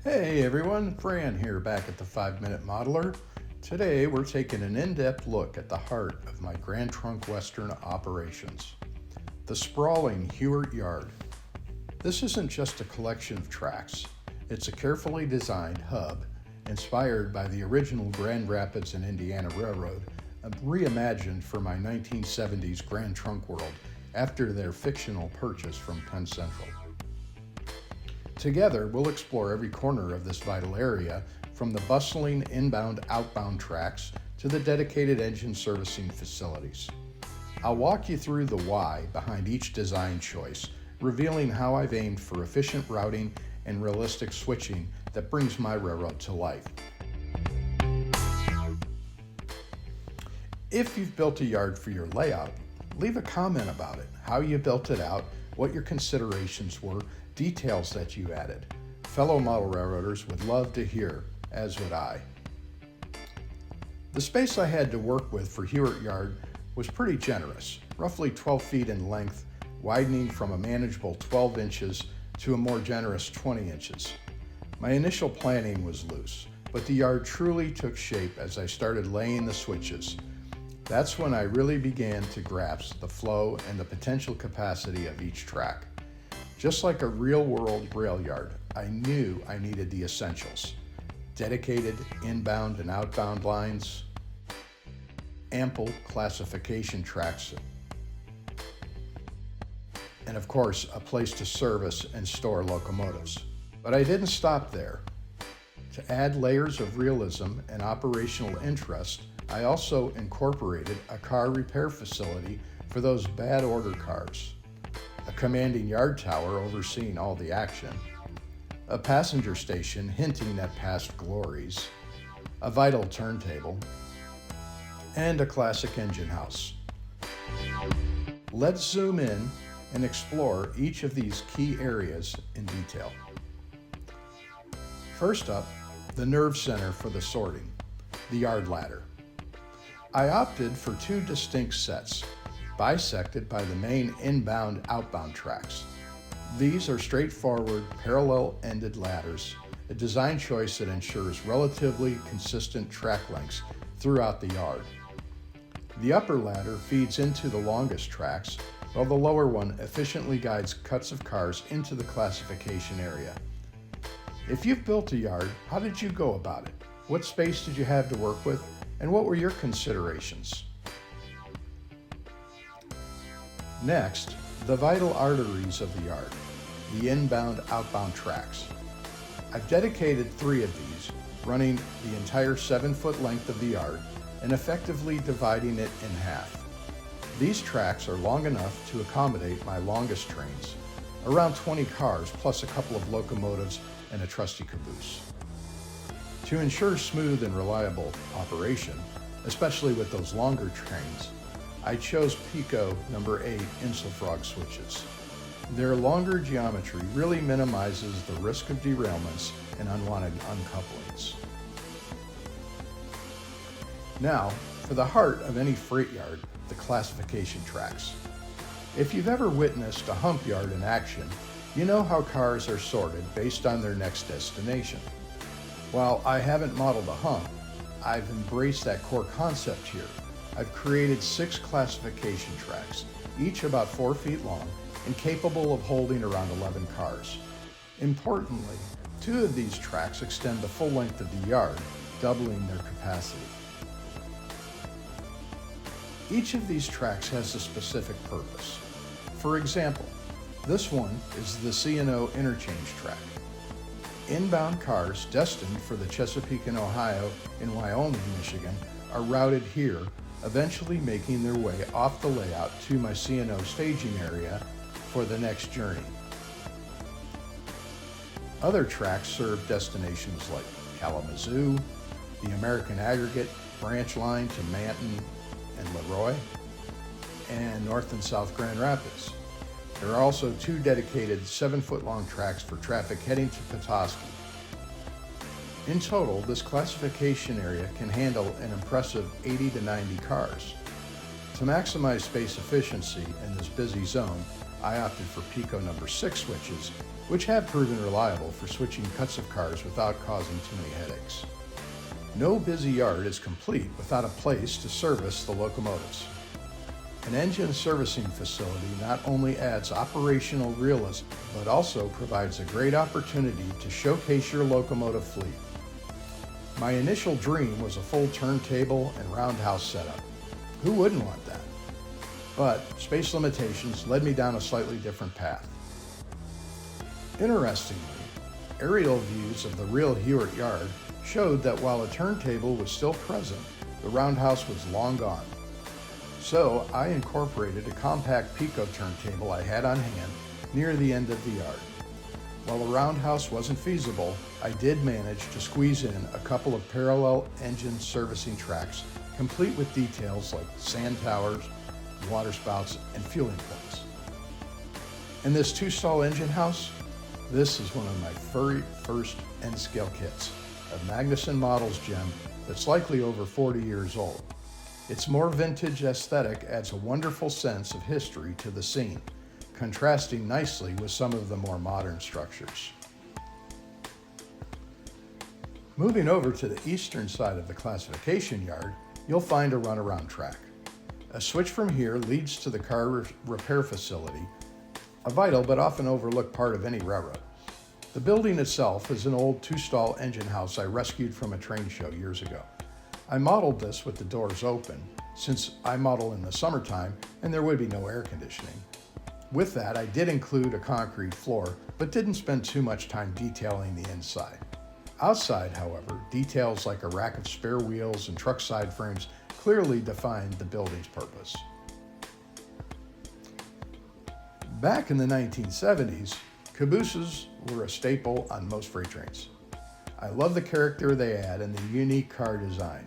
Hey everyone, Fran here back at the 5-Minute Modeler. Today we're taking an in-depth look at the heart of my Grand Trunk Western operations, the sprawling Hughart Yard. This isn't just a collection of tracks, it's a carefully designed hub inspired by the original Grand Rapids and Indiana Railroad, reimagined for my 1970s Grand Trunk world after their fictional purchase from Penn Central. Together, we'll explore every corner of this vital area, from the bustling inbound-outbound tracks to the dedicated engine servicing facilities. I'll walk you through the why behind each design choice, revealing how I've aimed for efficient routing and realistic switching that brings my railroad to life. If you've built a yard for your layout, leave a comment about it, how you built it out, what your considerations were, details that you added. Fellow model railroaders would love to hear, as would I. The space I had to work with for Hughart Yard was pretty generous, roughly 12 feet in length, widening from a manageable 12 inches to a more generous 20 inches. My initial planning was loose, but the yard truly took shape as I started laying the switches. That's when I really began to grasp the flow and the potential capacity of each track. Just like a real-world rail yard, I knew I needed the essentials: dedicated inbound and outbound lines, ample classification tracks, and of course, a place to service and store locomotives. But I didn't stop there. To add layers of realism and operational interest, I also incorporated a car repair facility for those bad order cars, a commanding yard tower overseeing all the action, a passenger station hinting at past glories, a vital turntable, and a classic engine house. Let's zoom in and explore each of these key areas in detail. First up, the nerve center for the sorting, the yard ladder. I opted for two distinct sets, bisected by the main inbound-outbound tracks. These are straightforward, parallel-ended ladders, a design choice that ensures relatively consistent track lengths throughout the yard. The upper ladder feeds into the longest tracks, while the lower one efficiently guides cuts of cars into the classification area. If you've built a yard, how did you go about it? What space did you have to work with, and what were your considerations? Next, the vital arteries of the yard, the inbound-outbound tracks. I've dedicated 3 of these, running the entire 7-foot length of the yard and effectively dividing it in half. These tracks are long enough to accommodate my longest trains, around 20 cars plus a couple of locomotives and a trusty caboose. To ensure smooth and reliable operation, especially with those longer trains, I chose Pico number 8 Insulfrog switches. Their longer geometry really minimizes the risk of derailments and unwanted uncouplings. Now, for the heart of any freight yard, the classification tracks. If you've ever witnessed a hump yard in action, you know how cars are sorted based on their next destination. While I haven't modeled a hump, I've embraced that core concept here. I've created 6 classification tracks, each about 4 feet long and capable of holding around 11 cars. Importantly, 2 of these tracks extend the full length of the yard, doubling their capacity. Each of these tracks has a specific purpose. For example, this one is the C&O interchange track. Inbound cars destined for the Chesapeake and Ohio and Wyoming, Michigan are routed here, eventually making their way off the layout to my C&O staging area for the next journey. Other tracks serve destinations like Kalamazoo, the American Aggregate branch line to Manton and Leroy, and North and South Grand Rapids. There are also 2 dedicated 7-foot-long tracks for traffic heading to Petoskey. In total, this classification area can handle an impressive 80 to 90 cars. To maximize space efficiency in this busy zone, I opted for Pico number 6 switches, which have proven reliable for switching cuts of cars without causing too many headaches. No busy yard is complete without a place to service the locomotives. An engine servicing facility not only adds operational realism, but also provides a great opportunity to showcase your locomotive fleet. My initial dream was a full turntable and roundhouse setup. Who wouldn't want that? But space limitations led me down a slightly different path. Interestingly, aerial views of the real Hughart Yard showed that while a turntable was still present, the roundhouse was long gone. So I incorporated a compact Pico turntable I had on hand near the end of the yard. While the roundhouse wasn't feasible, I did manage to squeeze in a couple of parallel engine servicing tracks, complete with details like sand towers, water spouts, and fueling points. And this 2-stall engine house, this is one of my very first N-scale kits, a Magnuson Models gem that's likely over 40 years old. Its more vintage aesthetic adds a wonderful sense of history to the scene, contrasting nicely with some of the more modern structures. Moving over to the eastern side of the classification yard, you'll find a runaround track. A switch from here leads to the car repair facility, a vital but often overlooked part of any railroad. The building itself is an old 2-stall engine house I rescued from a train show years ago. I modeled this with the doors open, since I model in the summertime and there would be no air conditioning. With that, I did include a concrete floor, but didn't spend too much time detailing the inside. Outside, however, details like a rack of spare wheels and truck side frames clearly defined the building's purpose. Back in the 1970s, cabooses were a staple on most freight trains. I love the character they add and the unique car design.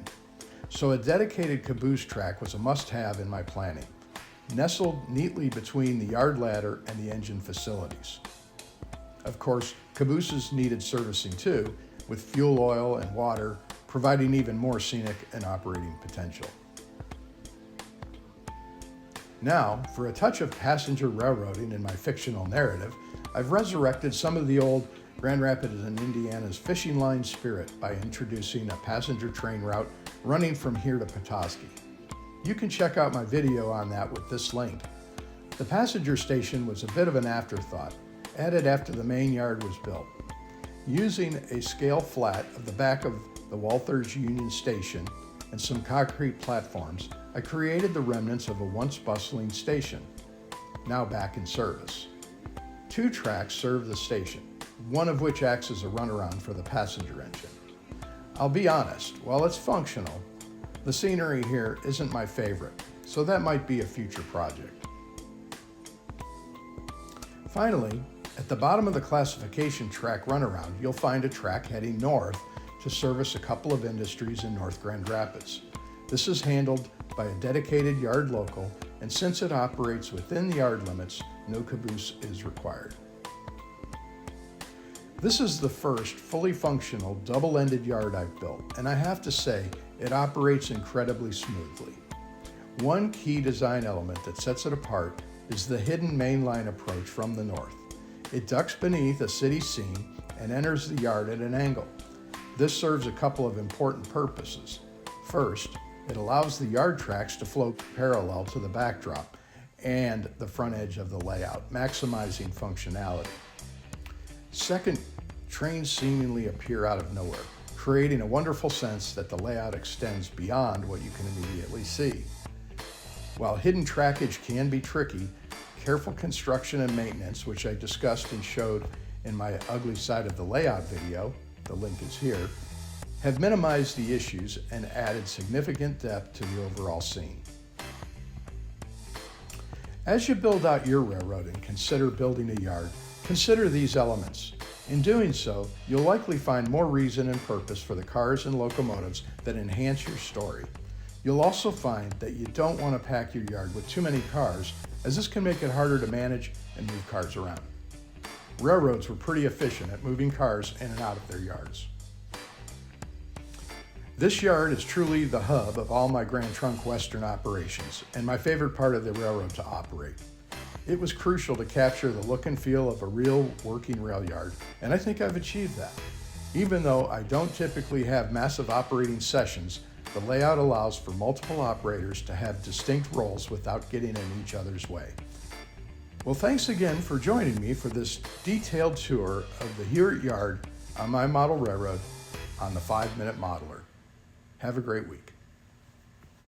So a dedicated caboose track was a must-have in my planning, nestled neatly between the yard ladder and the engine facilities. Of course, cabooses needed servicing too, with fuel oil and water providing even more scenic and operating potential. Now, for a touch of passenger railroading in my fictional narrative, I've resurrected some of the old Grand Rapids and Indiana's fishing line spirit by introducing a passenger train route running from here to Petoskey. You can check out my video on that with this link. The passenger station was a bit of an afterthought, added after the main yard was built. Using a scale flat of the back of the Walthers Union Station and some concrete platforms, I created the remnants of a once bustling station, now back in service. 2 tracks serve the station, one of which acts as a runaround for the passenger engine. I'll be honest, while it's functional, the scenery here isn't my favorite, so that might be a future project. Finally, at the bottom of the classification track runaround, you'll find a track heading north to service a couple of industries in North Grand Rapids. This is handled by a dedicated yard local, and since it operates within the yard limits, no caboose is required. This is the first fully functional double-ended yard I've built, and I have to say, it operates incredibly smoothly. One key design element that sets it apart is the hidden mainline approach from the north. It ducks beneath a city scene and enters the yard at an angle. This serves a couple of important purposes. First, it allows the yard tracks to flow parallel to the backdrop and the front edge of the layout, maximizing functionality. Second, trains seemingly appear out of nowhere, creating a wonderful sense that the layout extends beyond what you can immediately see. While hidden trackage can be tricky, careful construction and maintenance, which I discussed and showed in my ugly side of the layout video, the link is here, have minimized the issues and added significant depth to the overall scene. As you build out your railroad and consider building a yard, consider these elements. In doing so, you'll likely find more reason and purpose for the cars and locomotives that enhance your story. You'll also find that you don't want to pack your yard with too many cars, as this can make it harder to manage and move cars around. Railroads were pretty efficient at moving cars in and out of their yards. This yard is truly the hub of all my Grand Trunk Western operations and my favorite part of the railroad to operate. It was crucial to capture the look and feel of a real working rail yard, and I think I've achieved that. Even though I don't typically have massive operating sessions, the layout allows for multiple operators to have distinct roles without getting in each other's way. Well, thanks again for joining me for this detailed tour of the Hughart Yard on my model railroad on the 5-Minute Modeler. Have a great week.